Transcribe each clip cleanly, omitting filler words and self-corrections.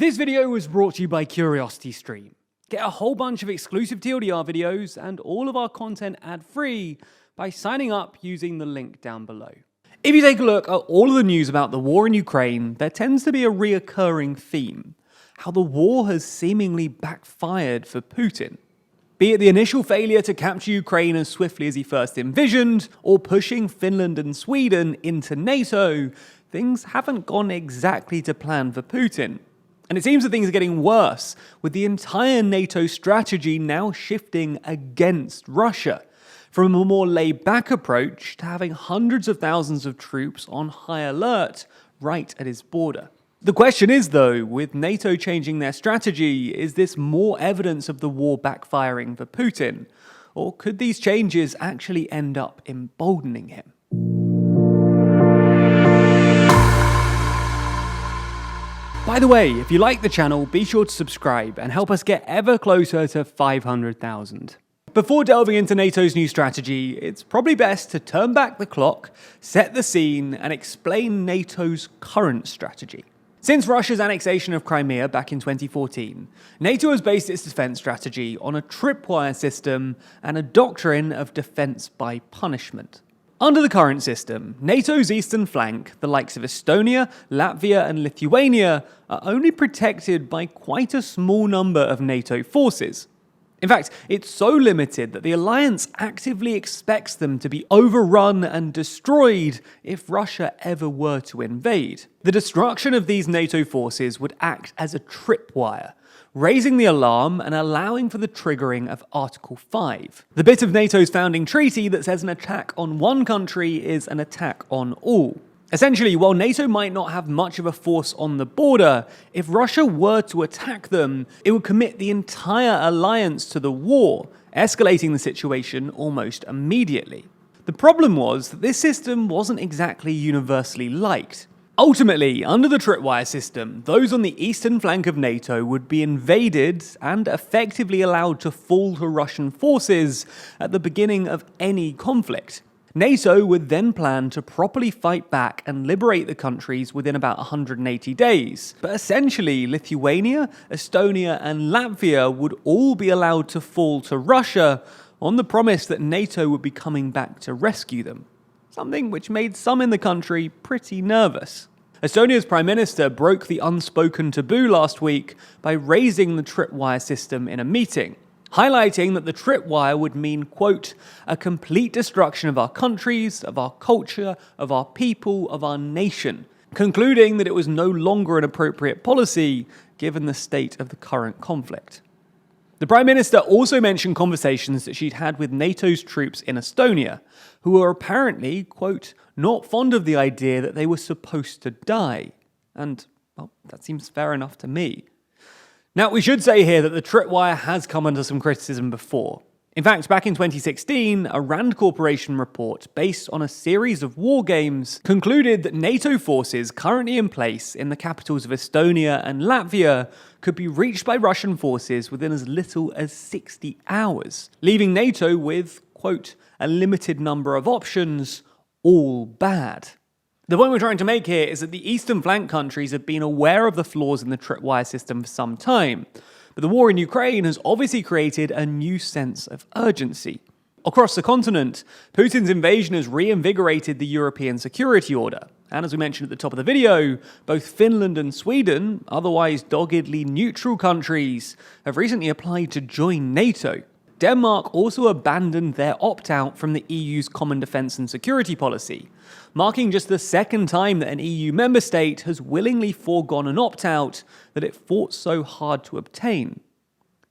This video was brought to you by CuriosityStream. Get a whole bunch of exclusive TLDR videos and all of our content ad-free by signing up using the link down below. If you take a look at all of the news about the war in Ukraine, there tends to be a reoccurring theme: how the war has seemingly backfired for Putin. Be it the initial failure to capture Ukraine as swiftly as he first envisioned, or pushing Finland and Sweden into NATO, things haven't gone exactly to plan for Putin. And it seems that things are getting worse, with the entire NATO strategy now shifting against Russia, from a more laid-back approach to having hundreds of thousands of troops on high alert right at its border. The question is, though, with NATO changing their strategy, is this more evidence of the war backfiring for Putin? Or could these changes actually end up emboldening him? By the way, if you like the channel, be sure to subscribe and help us get ever closer to 500,000. Before delving into NATO's new strategy, it's probably best to turn back the clock, set the scene, and explain NATO's current strategy. Since Russia's annexation of Crimea back in 2014, NATO has based its defense strategy on a tripwire system and a doctrine of defense by punishment. Under the current system, NATO's eastern flank, the likes of Estonia, Latvia, and Lithuania, are only protected by quite a small number of NATO forces. In fact, it's so limited that the alliance actively expects them to be overrun and destroyed if Russia ever were to invade. The destruction of these NATO forces would act as a tripwire, raising the alarm and allowing for the triggering of Article 5, the bit of NATO's founding treaty that says an attack on one country is an attack on all. Essentially, while NATO might not have much of a force on the border, if Russia were to attack them, it would commit the entire alliance to the war, escalating the situation almost immediately. The problem was that this system wasn't exactly universally liked. Ultimately, under the tripwire system, those on the eastern flank of NATO would be invaded and effectively allowed to fall to Russian forces at the beginning of any conflict. NATO would then plan to properly fight back and liberate the countries within about 180 days. But essentially, Lithuania, Estonia, and Latvia would all be allowed to fall to Russia on the promise that NATO would be coming back to rescue them. Something which made some in the country pretty nervous. Estonia's Prime Minister broke the unspoken taboo last week by raising the tripwire system in a meeting, highlighting that the tripwire would mean, quote, a complete destruction of our countries, of our culture, of our people, of our nation, concluding that it was no longer an appropriate policy given the state of the current conflict. The Prime Minister also mentioned conversations that she'd had with NATO's troops in Estonia, who were apparently, quote, not fond of the idea that they were supposed to die. And, well, that seems fair enough to me. Now, we should say here that the tripwire has come under some criticism before. In fact, back in 2016, a Rand Corporation report based on a series of war games concluded that NATO forces currently in place in the capitals of Estonia and Latvia could be reached by Russian forces within as little as 60 hours, leaving NATO with, quote, a limited number of options, all bad. The point we're trying to make here is that the eastern flank countries have been aware of the flaws in the tripwire system for some time, but the war in Ukraine has obviously created a new sense of urgency. Across the continent, Putin's invasion has reinvigorated the European security order, and as we mentioned at the top of the video, both Finland and Sweden, otherwise doggedly neutral countries, have recently applied to join NATO. Denmark also abandoned their opt-out from the EU's Common Defence and Security Policy, marking just the second time that an EU member state has willingly foregone an opt-out that it fought so hard to obtain.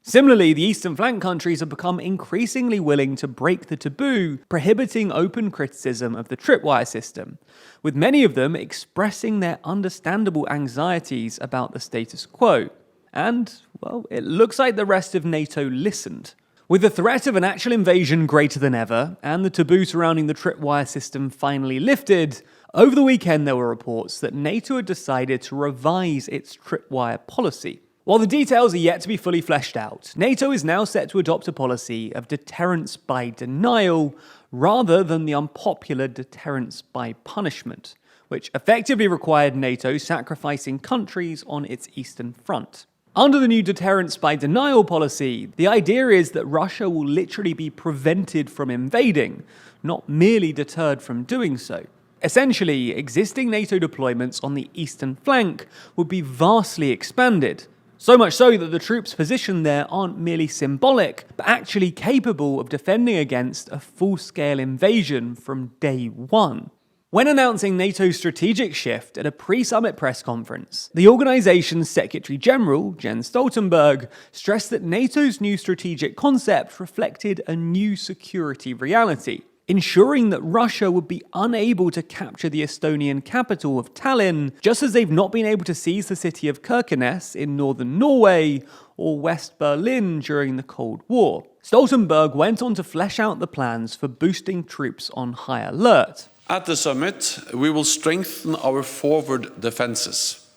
Similarly, the eastern flank countries have become increasingly willing to break the taboo prohibiting open criticism of the tripwire system, with many of them expressing their understandable anxieties about the status quo. And, well, it looks like the rest of NATO listened. With the threat of an actual invasion greater than ever, and the taboo surrounding the tripwire system finally lifted, over the weekend there were reports that NATO had decided to revise its tripwire policy. While the details are yet to be fully fleshed out, NATO is now set to adopt a policy of deterrence by denial rather than the unpopular deterrence by punishment, which effectively required NATO sacrificing countries on its eastern front. Under the new deterrence by denial policy, the idea is that Russia will literally be prevented from invading, not merely deterred from doing so. Essentially, existing NATO deployments on the eastern flank would be vastly expanded, so much so that the troops positioned there aren't merely symbolic, but actually capable of defending against a full-scale invasion from day one. When announcing NATO's strategic shift at a pre-summit press conference, the organization's Secretary-General, Jens Stoltenberg, stressed that NATO's new strategic concept reflected a new security reality, ensuring that Russia would be unable to capture the Estonian capital of Tallinn, just as they've not been able to seize the city of Kirkenes in northern Norway or West Berlin during the Cold War. Stoltenberg went on to flesh out the plans for boosting troops on high alert. At the summit, we will strengthen our forward defenses.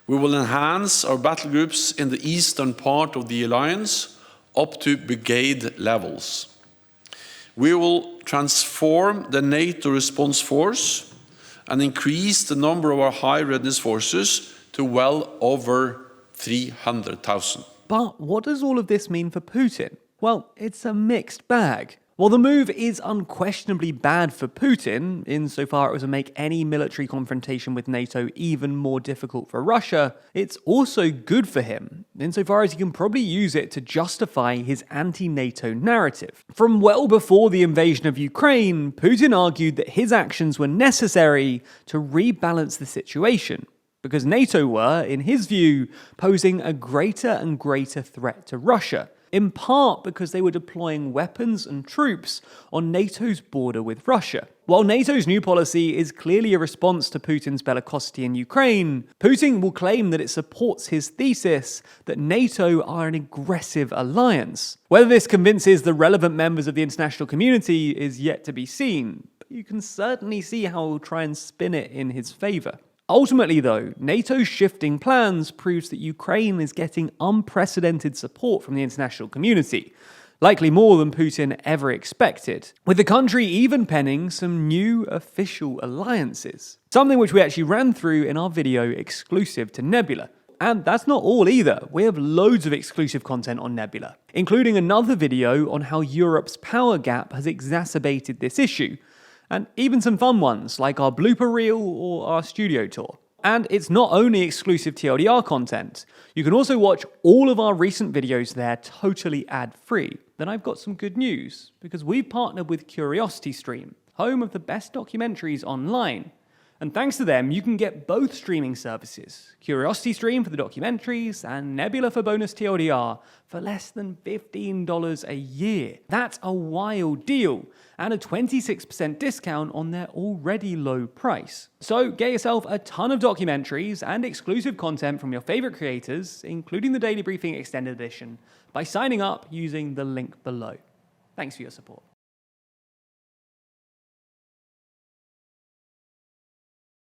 We will enhance our battle groups in the eastern part of the alliance up to brigade levels. We will transform the NATO response force and increase the number of our high readiness forces to well over 300,000. But what does all of this mean for Putin? Well, it's a mixed bag. While the move is unquestionably bad for Putin, insofar it was to make any military confrontation with NATO even more difficult for Russia, it's also good for him, insofar as he can probably use it to justify his anti-NATO narrative. From well before the invasion of Ukraine, Putin argued that his actions were necessary to rebalance the situation, because NATO were, in his view, posing a greater and greater threat to Russia, in part because they were deploying weapons and troops on NATO's border with Russia. While NATO's new policy is clearly a response to Putin's bellicosity in Ukraine, Putin will claim that it supports his thesis that NATO are an aggressive alliance. Whether this convinces the relevant members of the international community is yet to be seen, but you can certainly see how he'll try and spin it in his favor. Ultimately, though, NATO's shifting plans proves that Ukraine is getting unprecedented support from the international community, likely more than Putin ever expected, with the country even penning some new official alliances, something which we actually ran through in our video exclusive to Nebula. And that's not all either. We have loads of exclusive content on Nebula, including another video on how Europe's power gap has exacerbated this issue, and even some fun ones like our blooper reel or our studio tour. And it's not only exclusive TLDR content, you can also watch all of our recent videos there totally ad-free. Then I've got some good news, because we've partnered with CuriosityStream, home of the best documentaries online. And thanks to them, you can get both streaming services, CuriosityStream for the documentaries and Nebula for bonus TLDR, for less than $15 a year. That's a wild deal, and a 26% discount on their already low price. So get yourself a ton of documentaries and exclusive content from your favorite creators, including the Daily Briefing Extended Edition, by signing up using the link below. Thanks for your support.